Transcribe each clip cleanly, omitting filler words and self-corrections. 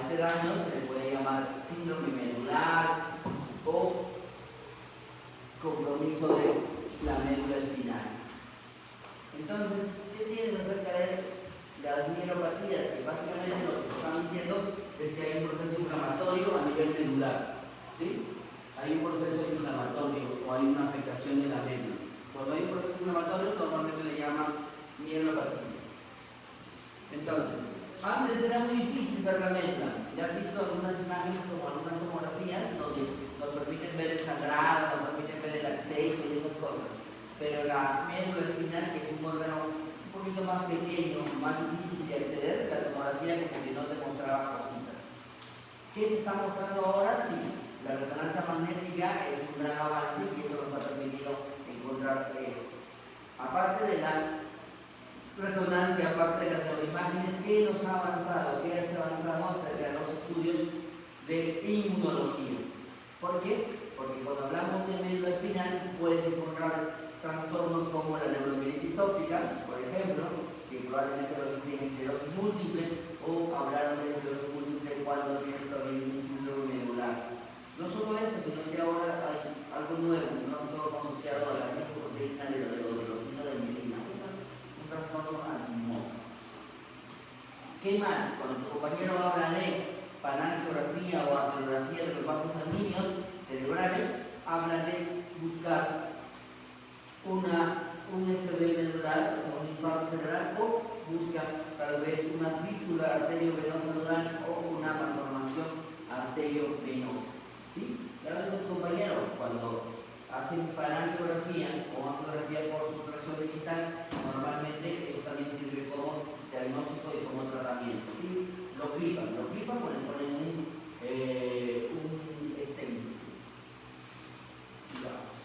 este daño se le puede llamar síndrome medular o compromiso de la médula espinal. Entonces, ¿qué tienes acerca de las mielopatías? Que básicamente lo que están diciendo es que hay un proceso inflamatorio a nivel medular, ¿sí? Hay un proceso inflamatorio o hay una afectación de la médula. Cuando hay un proceso inflamatorio, normalmente le llaman mielopatía. Entonces, antes era muy difícil ver la médula. Ya has visto algunas imágenes como algunas tomografías donde nos permiten ver el sangrado, nos permiten ver el acceso y esas cosas. Pero la médula espinal, que es un órgano un poquito más pequeño, más difícil de acceder, la tomografía como que no te mostraba cositas. ¿Qué te está mostrando ahora? Sí, la resonancia magnética es un gran avance y eso nos ha permitido encontrar esto. Aparte de la resonancia, aparte de las neuroimágenes, ¿qué nos ha avanzado? ¿Qué ha avanzado acerca de los estudios de inmunología? ¿Por qué? Porque cuando hablamos de médula espinal puedes encontrar trastornos como la neuromielitis óptica, por ejemplo, que probablemente lo tienen esclerosis múltiple, o hablaron de esclerosis múltiple cuando tienes también un síndrome medular. No solo eso, sino que ahora hay algo nuevo, un trastorno asociado a la proteína de la ribosina de mielina, un trastorno antimorfo. ¿Qué más? Cuando tu compañero habla de panangiografía o arteriografía de los vasos sanguíneos cerebrales, habla de buscar un SB medular, o sea, un infarto cerebral, o busca tal vez una fístula arteriovenosa neural o una malformación arteriovenosa. ¿Sí? Ya lo dijo tu compañero, cuando hacen panangiografía o angiografía por sustracción digital, normalmente eso también sirve como diagnóstico y como tratamiento. Y lo clipan porque ponen un stent. Sigamos.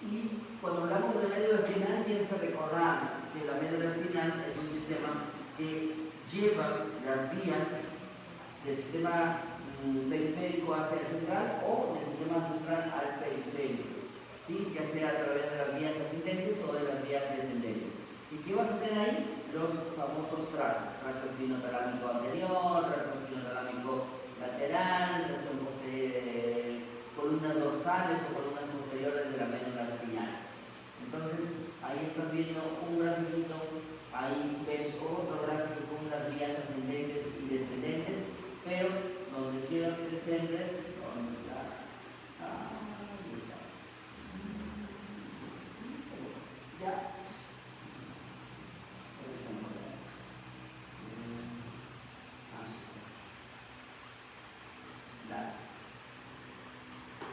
Y cuando hablamos de médula espinal, tienes que recordar que la médula espinal es un sistema que lleva las vías del sistema periférico hacia el central o del sistema central al periférico, ¿sí? Ya sea a través de las vías ascendentes o de las vías descendentes. ¿Y qué vas a tener ahí? Los famosos tractos: tracto espinotalámico anterior, tracto espinotalámico lateral, columnas dorsales o columnas posteriores de la médula espinal. Entonces, ahí estás viendo un grafiquito, ahí ves otro gráfico con las vías ascendentes y descendentes, pero donde quiero que te centres, ¿dónde está? Ahí está. Ya.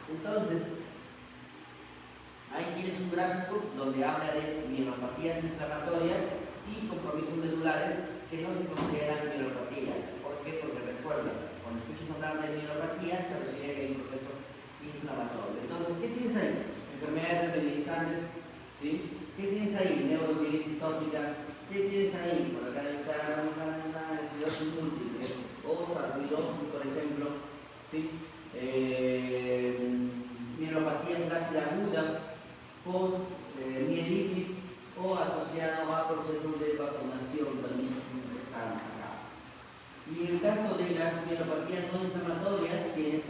Entonces, ahí tienes un gráfico donde habla de mielopatías inflamatorias y compromisos medulares que no se consideran mielopatías. ¿Por qué? Porque recuerda, cuando escuchas hablar de mielopatías, se refiere a que hay un proceso inflamatorio. Entonces, ¿qué tienes ahí? Enfermedades debilitantes, ¿sí? ¿Qué tienes ahí? Neuromielitis óptica. ¿Qué tienes ahí? Por acá está una esclerosis múltiple o sarcoidosis, por ejemplo, ¿sí? Mielopatía flácida aguda, post-mielitis o asociado a procesos de vacunación también están acá. Y en el caso de las mielopatías no inflamatorias, tienes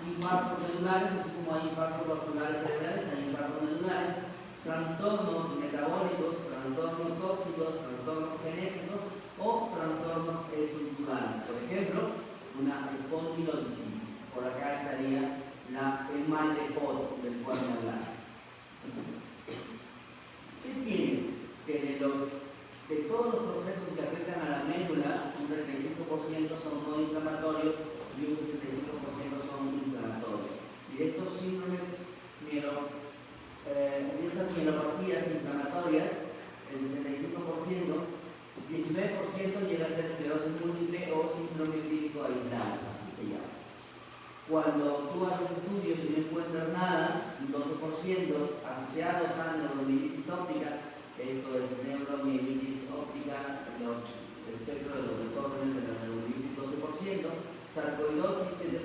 infartos medulares, así como hay infartos vasculares cerebrales, hay infartos medulares, trastornos metabólicos, trastornos tóxicos, trastornos genéticos o trastornos estructurales. Por ejemplo, una espondilodicitis. Por acá estaría el mal de Pott, del cual me hablaste. ¿Qué tienes? Que de todos los procesos que afectan a la médula, un 35% son no inflamatorios y un 65% son inflamatorios. Y de estos síndromes, de estas mielopatías inflamatorias, el 65%, 19% llega a ser esclerosis múltiple o síndrome empírico aislado, así se llama. Cuando tú haces estudios y no encuentras nada, un 12% asociados a neuromielitis óptica, esto es neuromielitis óptica, los espectros de los desórdenes de la neuromielitis 12%, sarcoidosis 7%,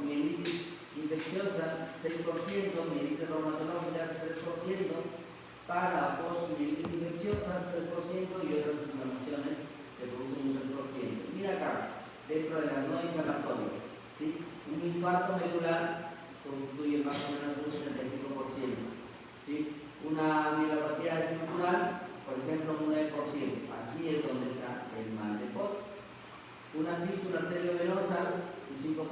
mielitis infecciosa 6%, mielitis reumatológica 3%, para post-mielitis infecciosas 3% y otras inflamaciones que producen un 3%. Mira acá. dentro de las no inflamatorias. ¿Sí? Un infarto medular constituye más o menos un 75%. ¿Sí? Una mielopatía estructural, por ejemplo, un 9%. Aquí es donde está el mal de Pot. Una fístula arteriovenosa, un 5%.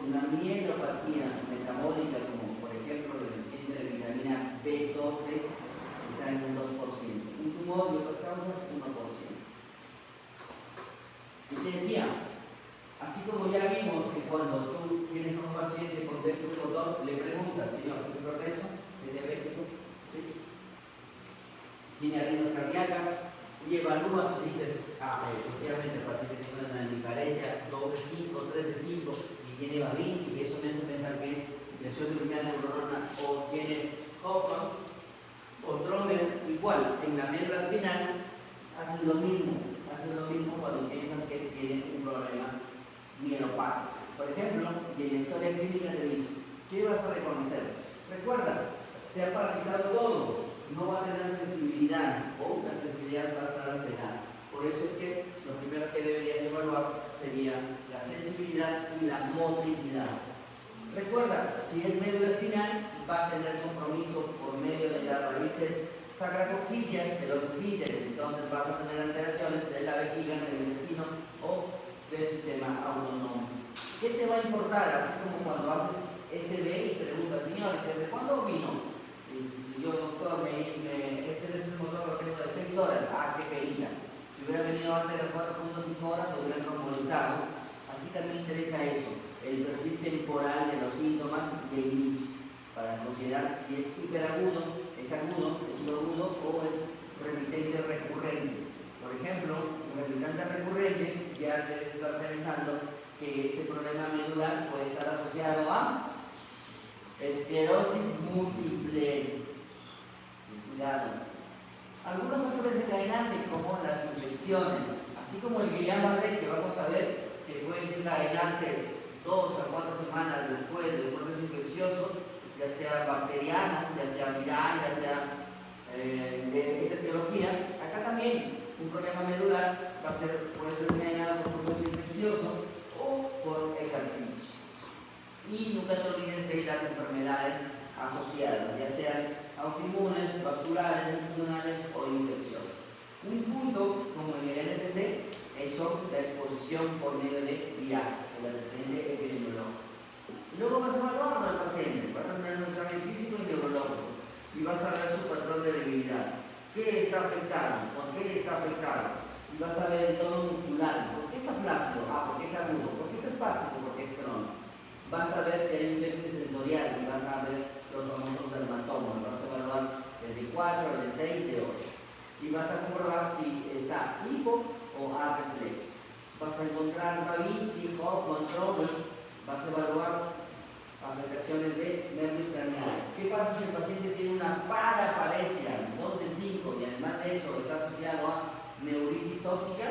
Una mielopatía metabólica, como por ejemplo la deficiencia de vitamina B12, está en un 2%. Un tumor y otras causas, 1%. Y te decía, así como ya vimos que cuando tú tienes a un paciente con déficit motor, le preguntas, señor, ¿es hipertenso? ¿Es diabético? ¿Sí? ¿Tiene arritmias cardíacas? Y evalúas y dices, efectivamente el paciente tiene una hemiparesia 2 de 5, 3 de 5 y tiene Babinski, y eso me hace pensar que es lesión de primera neurona, o tiene Hoffman o Dromer, igual, en la médula espinal hacen lo mismo cuando piensas que tienen un problema mielopático. Por ejemplo, y en la historia clínica te dice, ¿qué vas a reconocer? Recuerda, se ha paralizado todo, no va a tener sensibilidad, o la sensibilidad va a estar alterada. Por eso es que lo primero que deberías evaluar sería la sensibilidad y la motricidad. Recuerda, si es médula espinal, va a tener compromiso por medio de las raíces sacrococcígeas de los esfínteres, entonces vas a tener alteraciones de la vejiga, del intestino o del sistema autónomo. ¿Qué te va a importar? Así como cuando haces SB y preguntas, señor, ¿desde cuándo vino? Y yo, doctor, este motor lo tengo de 6 horas. Qué perita. Si hubiera venido antes de las 4.5 horas, lo hubieran normalizado. Aquí también interesa eso, el perfil temporal de los síntomas de inicio, para considerar si es hiperagudo, es agudo, es subagudo o es remitente recurrente. Por ejemplo, un remitente recurrente ya debes estar pensando que ese problema medular puede estar asociado a esclerosis múltiple. Cuidado. Algunos factores desencadenantes como las infecciones, así como el Guillain-Barré, que vamos a ver que puede desencadenarse 2 a 4 semanas después del proceso infeccioso, ya sea bacteriano, ya sea viral, ya sea de esa etiología. Acá también un problema medular puede ser desencadenado por un proceso infeccioso o por ejercicio. Y nunca te olvides de las enfermedades asociadas, ya sean autoinmunes, vasculares, funcionales o infecciosas. Un punto como el NSC es la exposición por medio de viajes, el antecedente epidemiológico. Y luego vas a evaluar al paciente, vas a tener un examen físico y neurológico y vas a ver su patrón de debilidad. ¿Qué está afectado? ¿Por qué está afectado? Y vas a ver el tono muscular. ¿Por qué está flácido? Porque es agudo. ¿Por qué está espástico? Porque es crónico. Vas a ver si hay un déficit sensorial y vas a ver los famosos dermatomas. Vas a evaluar el de 4, el de 6, de 8. Y vas a comprobar si está hipo o A-reflex. Vas a encontrar Babinski, Hoffman, Dromer. Vas a evaluar afectaciones de nervios craneales. ¿Qué pasa si el paciente tiene una paraparesia 2 de 5 y además de eso está asociado a neuritis óptica?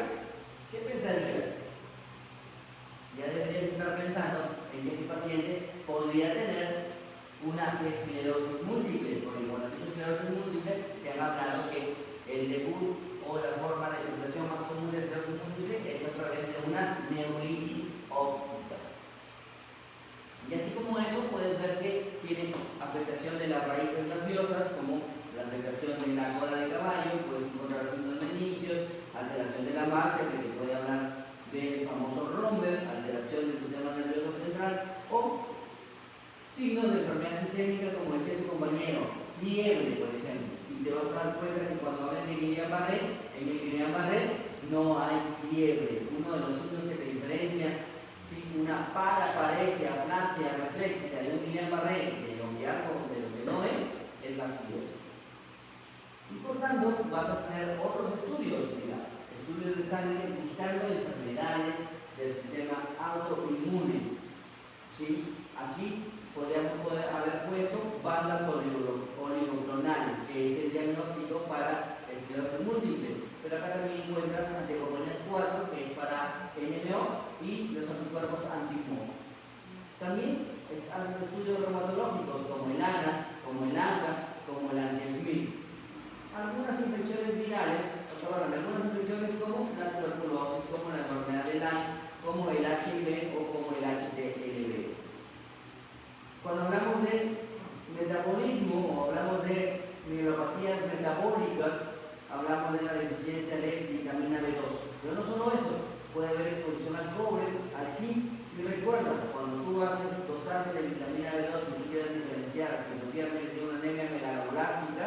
¿Qué pensarías? Ya deberías estar pensando en que ese paciente podría tener una esclerosis múltiple, porque con la esclerosis múltiple te han hablado que el debut o la forma de progresión más común de esclerosis múltiple es a través de una neuritis óptica. Y así como eso, puedes ver que tiene afectación de las raíces nerviosas, como la afectación de la cola de caballo, puedes encontrar signos meningios, alteración de la marcha, que te puede hablar del famoso Romber, alteración del sistema nervioso central, o signos de enfermedad sistémica, como decía tu compañero, fiebre, por ejemplo. Y te vas a dar cuenta que cuando hablan de Guillain-Barré, en el Guillain-Barré no hay fiebre. Uno de los signos que te diferencia, una paraparesia, aplasia, reflexica de un Guillain-Barré, de lo que algo, de lo que no es la fiebre. Y por tanto, vas a tener otros estudios, estudios de sangre buscando enfermedades del sistema autoinmune. ¿Sí? Aquí podríamos haber puesto bandas oligoclonales, que es el diagnóstico para esclerosis múltiple. Pero acá también encuentras anticomunas 4, que es para NMO, y los anticuerpos anti-MO. También haces estudios reumatológicos como el ANA, como el ANCA, como el anti-SMIT. Algunas infecciones virales, algunas infecciones como la tuberculosis, como la enfermedad de Lyme, como el HIV o como el HTLV. Cuando hablamos de metabolismo o hablamos de neuropatías metabólicas, hablamos de la deficiencia de vitamina B2. Pero no solo eso, puede haber exposición al cobre, al zinc. Y recuerda, cuando tú haces dosaje de vitamina B2 y tú quieres diferenciar si efectivamente tiene una anemia megaloblástica,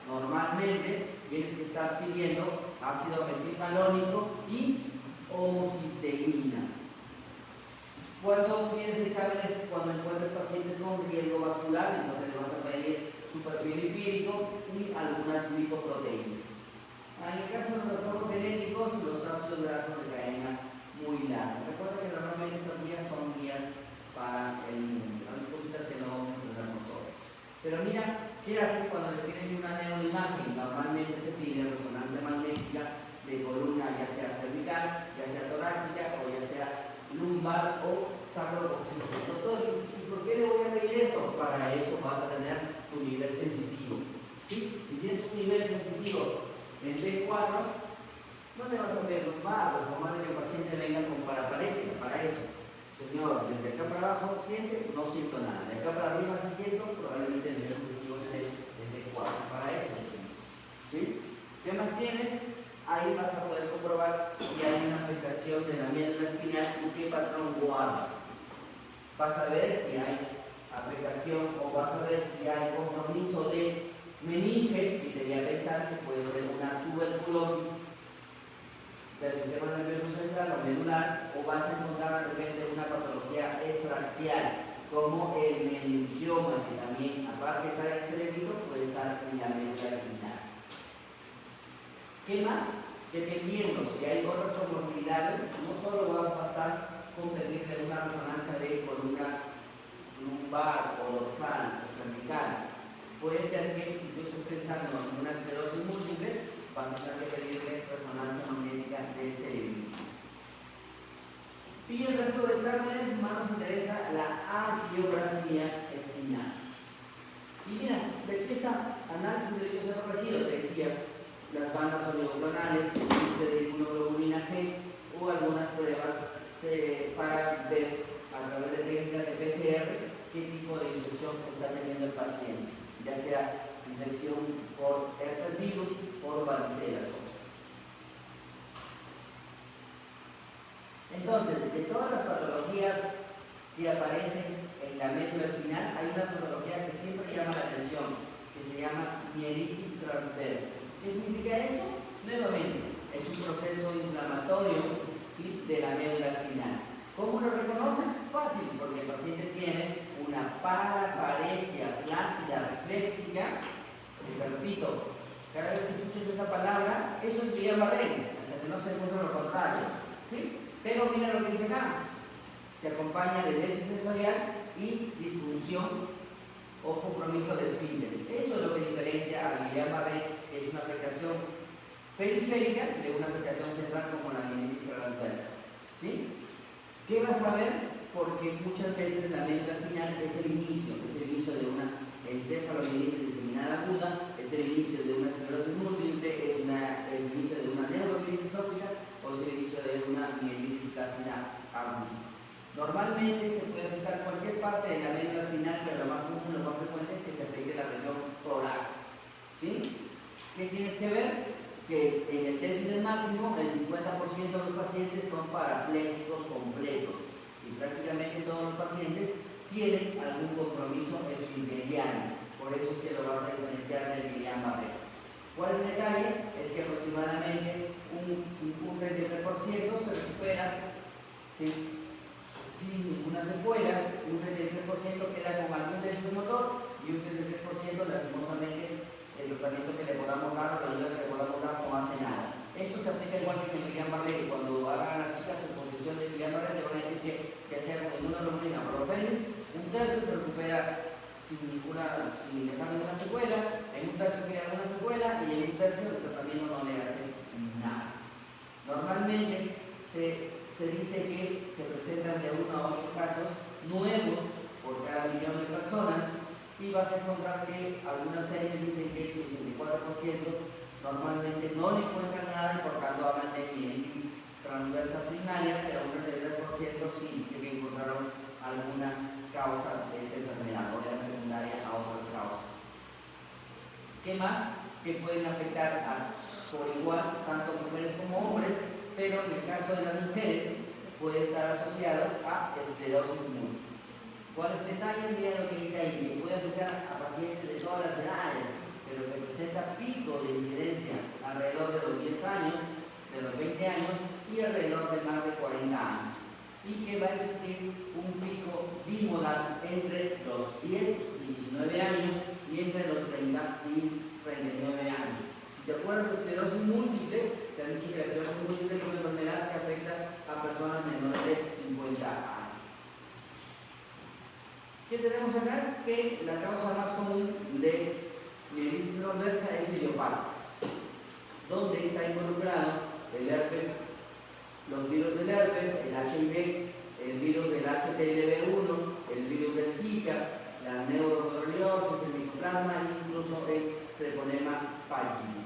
normalmente tienes que estar pidiendo ácido metilmalónico y homocisteína. Cuando tienes exámenes, cuando encuentres pacientes con riesgo vascular, entonces le vas a pedir su perfil lipídico y algunas lipoproteínas. En el caso de los trastornos genéticos, los ácidos grasos de cadena muy larga. Recuerda que normalmente estas guías son guías para el mundo. Hay cositas que no vamos a entender nosotros. Pero mira, ¿qué haces cuando le piden una neuroimagen? Normalmente se pide resonancia magnética de columna, ya sea cervical, ya sea torácica o ya sea lumbar o sacrococcígeo. Doctor, ¿y por qué le voy a pedir eso? Para eso vas a tener tu nivel sensitivo. ¿Sí? Si tienes un nivel sensitivo en D4, no le vas a pedir lumbar, o más de que el paciente venga con paraparesia. Para eso, señor, desde acá para abajo siente, no siento nada. De acá para arriba sí siento, probablemente el nivel sensitivo es de D4. Para eso decimos. ¿Sí? ¿Qué más tienes? Ahí vas a poder comprobar si hay una afectación de la médula espinal y qué patrón guarda. Vas a ver si hay afectación o vas a ver si hay compromiso de meninges, y te voy a pensar que puede ser una tuberculosis del sistema nervioso central o medular, o vas a encontrar de repente una patología extraxial, como el meningioma, que también, aparte de estar en el cerebrito, puede estar en la médula espinal. ¿Qué más? Dependiendo si hay otras comorbilidades, no solo va a bastar con pedirle una resonancia de columna lumbar o dorsal o cervical. Puede ser que si tú estás pensando en una esclerosis múltiple, vas a tener que pedirle resonancia magnética del cerebro. Y el resto de exámenes más nos interesa la angiografía espinal. Y mira, de qué está análisis de líquidos repetido, te decía, las bandas oligoclonales, índice de inmunoglobulina G o algunas pruebas para ver a través de técnicas de PCR qué tipo de infección está teniendo el paciente, ya sea infección por herpes virus o varicela zoster. Entonces, de todas las patologías que aparecen en la médula espinal, hay una patología que siempre llama la atención, que se llama mielitis transversa. ¿Qué significa esto? Nuevamente, es un proceso inflamatorio, ¿sí?, de la médula espinal. ¿Cómo lo reconoces? Fácil, porque el paciente tiene una paraparesia flácida reflexica, que repito, cada vez que escuches esa palabra, eso es Guillain-Barré, hasta que no se encuentre lo contrario. ¿Sí? Pero mira lo que dice acá, se acompaña de déficit sensorial y disfunción o compromiso de esfínteres. Eso es lo que diferencia a Guillain-Barré, que es una afectación periférica de una afectación central como la mielitis transversa. ¿Sí? ¿Qué vas a ver? Porque muchas veces la médula espinal es el inicio de una encefalomielitis diseminada aguda, es el inicio de una esclerosis múltiple, es el inicio de una neuromielitis óptica o es el inicio de una mielitis flácida aguda. Normalmente se puede afectar cualquier parte de la médula espinal, pero lo más común, lo más frecuente es que se afecte la región torácica. ¿Sí? ¿Qué tienes que ver? Que en el déficit máximo el 50% de los pacientes son parapléjicos completos y prácticamente todos los pacientes tienen algún compromiso esfinteriano. Por eso es que lo vas a diferenciar del Guillain-Barré. ¿Cuál es el detalle? Es que aproximadamente un 33% se recupera sin ninguna secuela, un 33% queda con algún déficit motor y un 33% lastimosamente el tratamiento que le podamos dar o la ayuda que le podamos dar no hace nada. Esto se aplica igual que en el Guillain-Barré, que cuando hagan a las chicas su posición de Guillain-Barré te van a decir que sea con inmunoglobulina proropénis, un tercio se recupera sin dejar ninguna secuela, en un tercio queda una secuela y en un tercio el tratamiento no le hace nada. Normalmente se dice que se presentan de 1 a 8 casos nuevos por cada 1.000.000 de personas y vas a encontrar que algunas series dicen que el 64% normalmente no le encuentran nada y por tanto hablan de mielitis transversa primaria, pero un 33% sí dice que encontraron alguna causa de esta enfermedad, o de la secundaria a otras causas. ¿Qué más? Que pueden afectar por igual tanto mujeres como hombres, pero en el caso de las mujeres puede estar asociado a esclerosis múltiple. ¿Cuál es el detalle? Miren lo que dice ahí, que puede afectar a pacientes de todas las edades, pero que presenta pico de incidencia alrededor de los 10 años, de los 20 años y alrededor de más de 40 años. Y que va a existir un pico bimodal entre los 10 y 19 años y entre los 30 y 39 años. Si te acuerdas de esclerosis múltiple, te han dicho que la esclerosis múltiple es una enfermedad que afecta a personas menores de 50 años. ¿Qué tenemos acá? Que la causa más común de mielitis transversa es idiopática, donde está involucrado el herpes, los virus del herpes, el HIV, el virus del HTLV1, el virus del Zika, la neuroborreliosis, el micoplasma e incluso el treponema pallidum.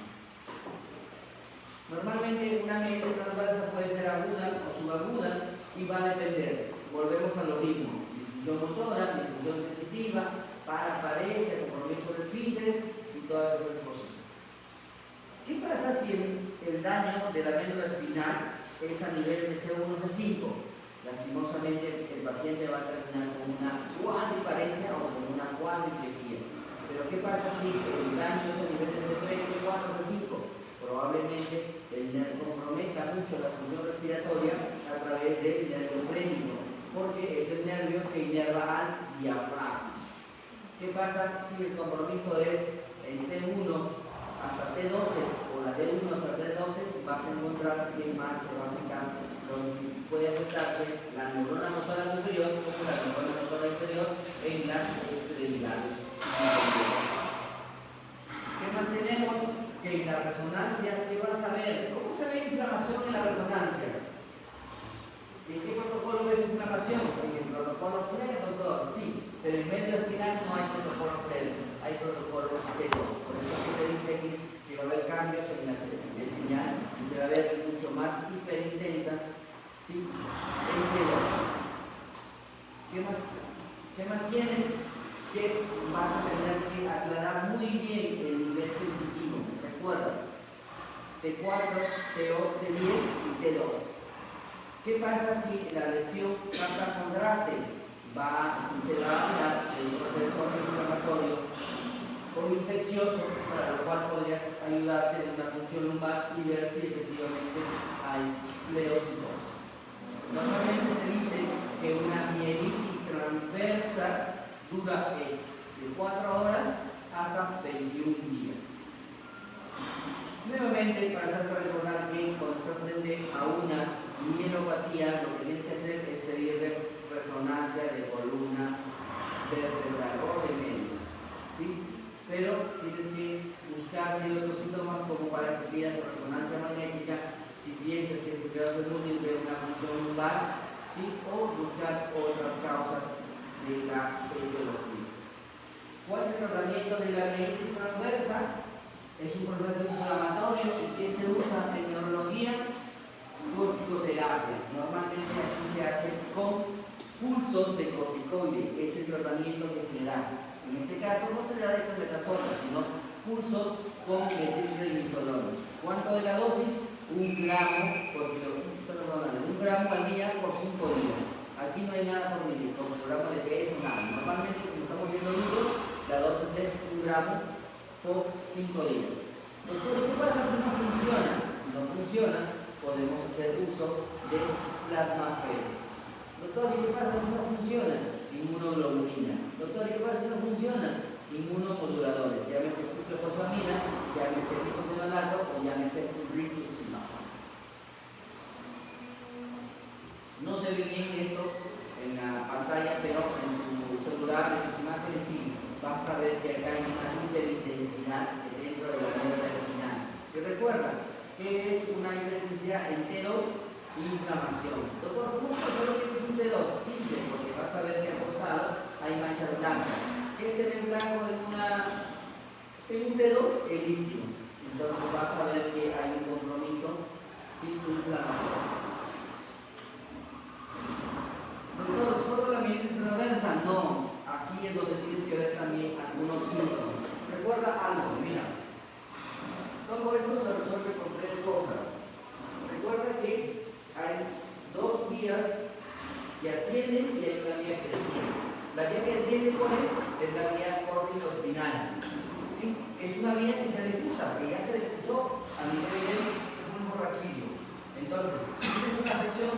Normalmente una mielitis transversa puede ser aguda o subaguda y va a depender, volvemos a lo mismo, disfunción motora, disfunción sensitiva, paraparesia, compromiso de esfínteres y todas esas cosas. ¿Qué pasa si el daño de la médula espinal es a nivel de C1 o C5? Lastimosamente el paciente va a terminar con una cuadriparesia o con una cuadriplegia. Pero ¿qué pasa si el daño es a nivel de C3, C4, C5? Probablemente el nervio comprometa mucho la función respiratoria a través del nervio frénico, porque es el nervio que inerva al diafragma. ¿Qué pasa si el compromiso es en T1 hasta T12 o la T1 hasta T12? Vas a encontrar que más se va a afectar, puede afectarse la neurona motora superior como la neurona motora inferior en las extremidades. ¿Qué más tenemos? Que en la resonancia, ¿qué vas a ver? ¿Cómo se ve inflamación en la resonancia? ¿En qué protocolo ves inflamación? En el protocolo FRED, doctor, sí, pero en medio espinal no hay protocolo FRED, hay protocolo T2. Por eso aquí te dice que va a haber cambios en la señal y se va a ver mucho más hiperintensa, ¿sí? En T2. ¿Qué más tienes? Que vas a tener que aclarar muy bien el nivel sensitivo. Recuerda, T4, T10 y T2. ¿Qué pasa si la lesión pasa contraste? Te va a hablar de un proceso inflamatorio o infeccioso, para lo cual podrías ayudarte en una función lumbar y ver si efectivamente hay pleocitosis. Normalmente se dice que una mielitis transversa dura de 4 horas hasta 21 días. Nuevamente, para hacerte recordar que cuando estás frente a una mielopatía, lo que tienes que hacer es pedirle resonancia de columna vertebral o de medio, ¿sí? Pero tienes que buscar ciertos síntomas como para que pidas resonancia magnética si piensas que es esclerosis múltiple, una función lumbar, ¿sí? O buscar otras causas de la etiología. ¿Cuál es el tratamiento de la mielitis transversa? Es un proceso inflamatorio que se usa en neurología, corticoterapia. Normalmente aquí se hace con pulsos de corticoide, es el tratamiento que se le da. En este caso no se le da dexametasona, sino pulsos con metilprednisolona. ¿Cuánto de la dosis? 1 gramo al día por 5 días. Aquí no hay nada por medir, como programa de peso, nada. Normalmente, como estamos viendo números, la dosis es 1 gramo por 5 días. Doctor, ¿qué pasa si no funciona? Si no funciona, podemos hacer uso de plasmaféresis. Doctor, ¿y qué pasa si no funciona? Inmunoglobulina. Doctor, ¿y qué pasa si no funciona? Inmunomoduladores, llámese ciclofosfamina, llámese glucosinolato o llámese rituximab. No se ve bien esto en la pantalla, pero en tu celular, en tus imágenes sí, vas a ver que acá hay una hiperintensidad dentro de la médula espinal. Y recuerda que es una hiperintensidad en T2 y inflamación. Doctor, ¿cómo solo tienes un T2? Simple, porque vas a ver que al costado hay manchas blancas. ¿Qué se ve blanco en un T2? El líquido. Entonces vas a ver que hay un compromiso inflamatorio. recuerda algo, mira. Todo esto se resuelve con tres cosas. Recuerda que hay dos vías que ascienden y hay una vía que desciende. La vía que desciende, ¿cuál es? Es la vía córtico-espinal. ¿Sí? Es una vía que se decusa, que ya se decusó a nivel del bulbo raquídeo. Entonces, si tienes una sección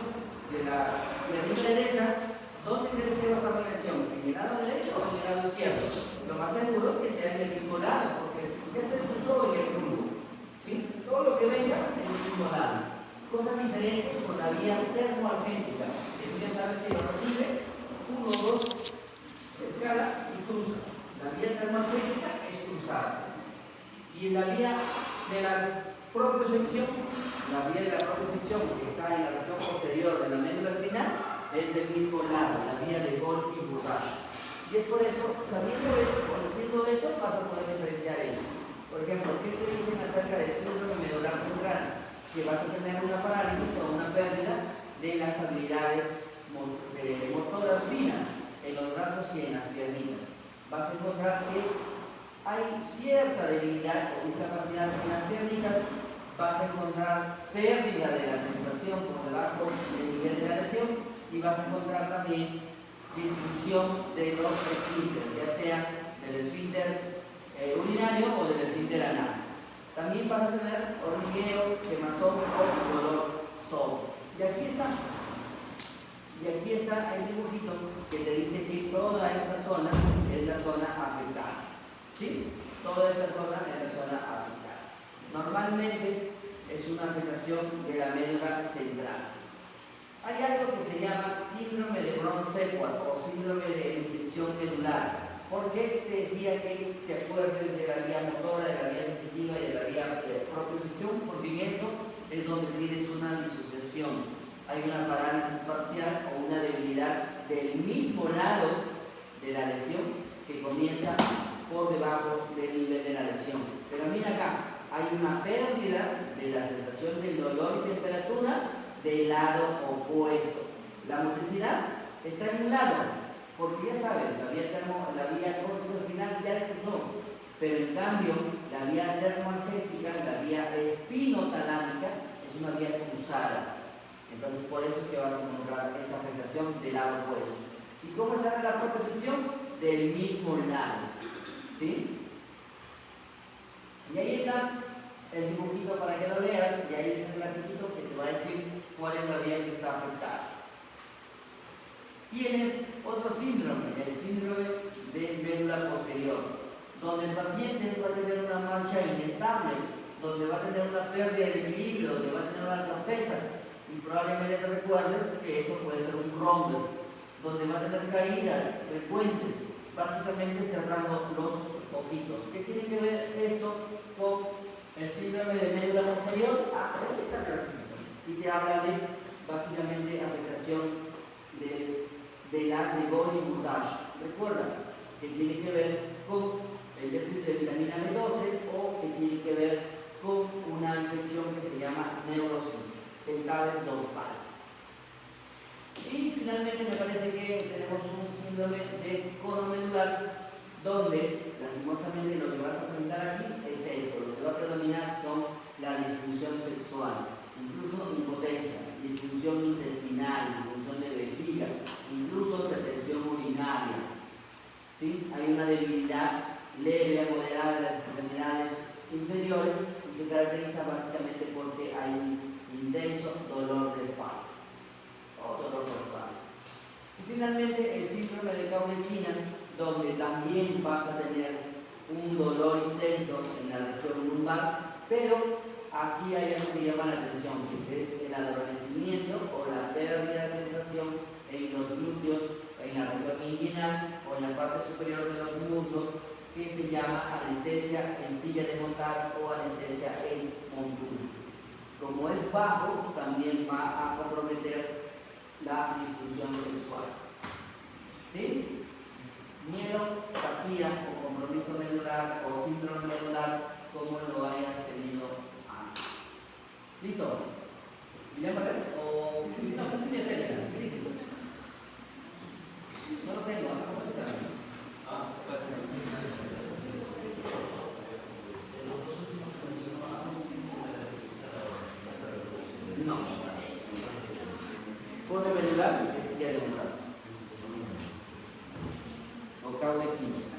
de la piernita derecha, ¿dónde crees que va a estar la lesión? ¿En el lado derecho o en el lado izquierdo? Lo más seguro es que sea en el mismo lado, porque ya se decusó en el bulbo. ¿Sí? Todo lo que venga en el mismo lado. Cosas diferentes con la vía termoalgésica, que tú ya sabes que lo recibe, 1, 2, escala y cruza. La vía termoalgésica es cruzada. Y en la vía de la propiocepción, que está en la región posterior de la médula espinal, es del mismo lado, la vía de Golgi y Bourgache. Y es por eso, sabiendo eso, conociendo eso, vas a poder diferenciar eso. Por ejemplo, ¿qué te dicen acerca del síndrome medular central? Que vas a tener una parálisis o una pérdida de las habilidades motoras finas en los brazos y en las piernitas. Vas a encontrar que hay cierta debilidad o discapacidad en las piernitas, vas a encontrar pérdida de la sensación por debajo del nivel de la lesión y vas a encontrar también disfunción de los esfínteres, ya sea del esfínter urinario o del esfínter anal. También vas a tener hormigueo, quemazón o dolor solo. Y aquí está el dibujito que te dice que toda esta zona es la zona afectada. ¿Sí? Toda esa zona es la zona afectada. Normalmente es una afectación de la médula central. Hay algo que se llama síndrome de Brown-Séquard o síndrome de infección medular. ¿Por qué te decía que te acuerdes de la vía motora, de la vía sensitiva y de la vía propiocepción? Porque en esto es donde tienes una disociación. Hay una parálisis parcial o una debilidad del mismo lado de la lesión que comienza por debajo del nivel de la lesión. Pero mira acá, hay una pérdida de la sensación del dolor y temperatura del lado opuesto. La motricidad está en un lado. Porque ya sabes, la vía córtico-espinal ya cruzó, pero en cambio la vía termoalgésica, la vía espinotalámica, es una vía cruzada. Entonces por eso es que vas a encontrar esa afectación del lado opuesto. ¿Y cómo está la propiocepción? Del mismo lado. ¿Sí? Y ahí está el dibujito para que lo leas, y ahí está el grafiquito que te va a decir cuál es la vía que está afectada. Tienes otro síndrome, el síndrome de médula posterior, donde el paciente va a tener una marcha inestable, donde va a tener una pérdida de equilibrio, donde va a tener una torpeza, y probablemente te recuerdes que eso puede ser un rombo, donde va a tener caídas frecuentes, básicamente cerrando los ojitos. ¿Qué tiene que ver esto con el síndrome de médula posterior? Ahí está el gráfico, y te habla de básicamente afectación de las de Golgi y Bourgache. Recuerda que tiene que ver con el déficit de vitamina B12 o que tiene que ver con una infección que se llama neurosínfisis, pentales dorsal. Y finalmente me parece que tenemos un síndrome de cono medular, donde lastimosamente lo que vas a presentar aquí es esto. Lo que va a predominar son la disfunción sexual, incluso impotencia, disfunción intestinal, disfunción de vejiga, incluso retención urinaria. ¿Sí? Hay una debilidad leve a moderada de las extremidades inferiores y se caracteriza básicamente porque hay un intenso dolor de espalda o dolor dorsal. Y finalmente el síndrome de Caudequina, donde también vas a tener un dolor intenso en la región lumbar, pero aquí hay algo que llama la atención, que es el adormecimiento o la pérdida de sensación en los glúteos, en la región inguinal o en la parte superior de los muslos, que se llama anestesia en silla de montar o anestesia en montura. Como es bajo, también va a comprometer la disfunción sexual. ¿Sí? Mielopatía o compromiso medular o síndrome medular, como lo hayas tenido antes. ¿Listo? ¿William Barret? ¿O crisis? No, crisis. No lo tengo, no lo tengo. No. Fondo medular es vía de un octavo de química.